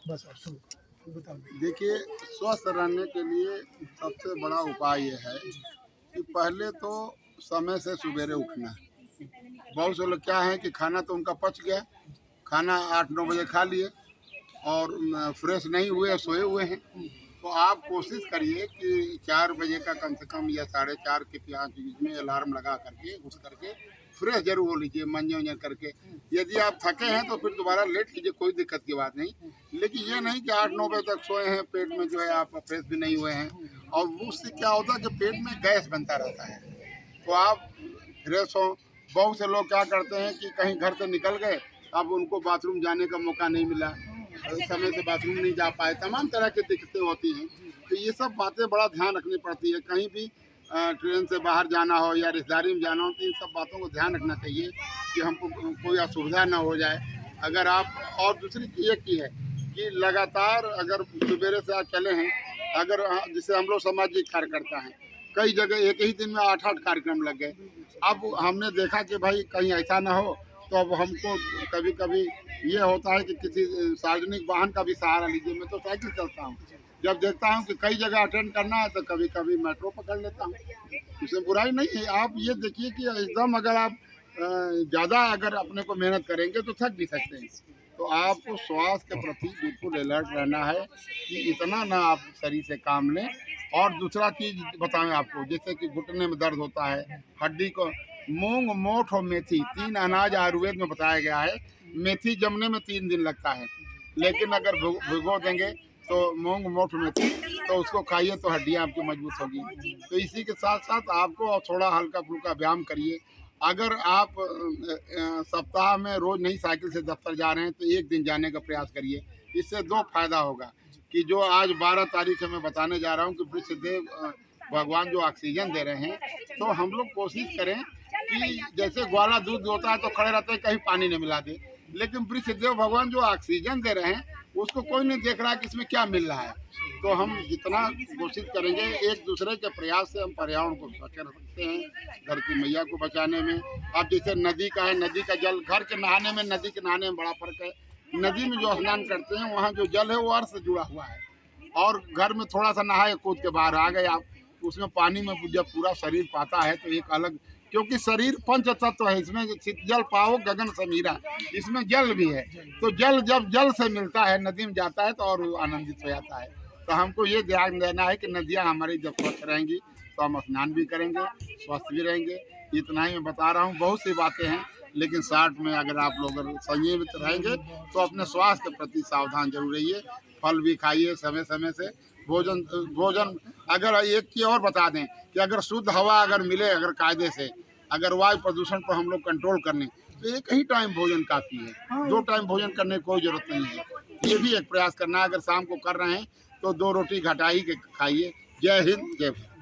बस आप शुरू बताओ। देखिए, स्वस्थ रहने के लिए सबसे बड़ा उपाय ये है कि पहले तो समय से सवेरे उठना। बहुत से लोग क्या है कि खाना तो उनका पच गया, खाना 8-9 बजे खा लिए और फ्रेश नहीं हुए, सोए हुए हैं। तो आप कोशिश करिए कि 4 बजे का कम से कम या 4:30 के बीच में अलार्म लगा करके उठ करके फ्रेश ज़रूर हो लीजिए, मंजन-वंजन करके। यदि आप थके हैं तो फिर दोबारा लेट लीजिए, कोई दिक्कत की बात नहीं। लेकिन ये नहीं कि 8-9 बजे तक सोए हैं, पेट में जो है आप फ्रेश भी नहीं हुए हैं और उससे क्या होता है कि पेट में गैस बनता रहता है। तो आप फ्रेश हों। बहुत से लोग क्या करते हैं कि कहीं घर से निकल गए, अब उनको बाथरूम जाने का मौका नहीं मिला, समय से बाथरूम नहीं जा पाए, तमाम तरह की दिक्कतें होती हैं। तो ये सब बातें बड़ा ध्यान रखनी पड़ती है। कहीं भी ट्रेन से बाहर जाना हो या रिश्तेदारी में जाना हो तो इन सब बातों को ध्यान रखना चाहिए कि हमको कोई असुविधा ना हो जाए। अगर आप और दूसरी चीज़ एक ही है कि लगातार अगर सवेरे से आप चले हैं, अगर जैसे हम लोग सामाजिक कार्यकर्ता हैं, कई जगह एक ही दिन में 8-8 कार्यक्रम लग गए। अब हमने देखा कि भाई कहीं ऐसा ना हो, तो अब हमको कभी कभी ये होता है कि किसी सार्वजनिक वाहन का भी सहारा लीजिए। मैं तो साइकिल चलता हूँ, जब देखता हूँ कि कई जगह अटेंड करना है तो कभी कभी मेट्रो पकड़ लेता हूँ। इसमें बुराई नहीं है। आप ये देखिए कि एकदम अगर आप ज़्यादा अगर अपने को मेहनत करेंगे तो थक भी सकते हैं। तो आपको स्वास्थ्य के प्रति बिल्कुल अलर्ट रहना है कि इतना ना आप शरीर से काम लें। और दूसरा चीज़ बताएं आपको, जैसे कि घुटने में दर्द होता है, हड्डी को मूंग, मोठ और मेथी 3 अनाज आयुर्वेद में बताया गया है। मेथी जमने में 3 दिन लगता है, लेकिन अगर भिगो देंगे तो मूंग, मोठ, मेथी तो उसको खाइए तो हड्डियाँ आपकी मजबूत होगी। तो इसी के साथ साथ आपको थोड़ा हल्का फुल्का व्यायाम करिए। अगर आप सप्ताह में रोज नहीं साइकिल से दफ्तर जा रहे हैं तो एक दिन जाने का प्रयास करिए। इससे 2 फायदा होगा कि जो आज 12 तारीख है मैं बताने जा रहा हूँ कि वृक्षदेव भगवान जो ऑक्सीजन दे रहे हैं, तो हम लोग कोशिश करें कि जैसे ग्वाला दूध होता है तो खड़े रहते हैं कहीं पानी नहीं मिला दे, लेकिन वृक्षदेव भगवान जो ऑक्सीजन दे रहे हैं उसको कोई नहीं देख रहा है कि इसमें क्या मिल रहा है। तो हम जितना कोशिश करेंगे एक दूसरे के प्रयास से हम पर्यावरण को स्वच्छ रख सकते हैं, धरती मैया को बचाने में। अब जैसे नदी का है, नदी का जल घर के नहाने में नदी के नहाने में बड़ा फर्क है। नदी में जो स्नान करते हैं वहाँ जो जल है वो अर्थ से जुड़ा हुआ है, और घर में थोड़ा सा नहाए कूद के बाहर आ गए आप, उसमें पानी में जब पूरा शरीर पाता है तो एक अलग, क्योंकि शरीर पंच तत्व है, इसमें जल पाओ गगन समीरा, इसमें जल भी है। तो जल जब जल से मिलता है, नदी में जाता है तो और आनंदित हो जाता है। तो हमको ये ध्यान देना है कि नदियाँ हमारी जब स्वच्छ रहेंगी तो हम स्नान भी करेंगे, स्वस्थ भी रहेंगे। इतना ही मैं बता रहा हूँ, बहुत सी बातें हैं, लेकिन शॉर्ट में अगर आप लोग संयमित रहेंगे तो अपने स्वास्थ्य के प्रति सावधान जरूर रहिए। फल भी खाइए समय समय से। भोजन भोजन अगर एक चीज़ और बता दें कि अगर शुद्ध हवा अगर मिले, अगर कायदे से, अगर वायु प्रदूषण पर हम लोग कंट्रोल कर लें तो एक ही टाइम भोजन काफ़ी है। 2 टाइम भोजन करने की कोई ज़रूरत नहीं है। ये भी एक प्रयास करना है, अगर शाम को कर रहे हैं तो 2 रोटी घटा ही के खाइए। जय हिंद, जय भारत।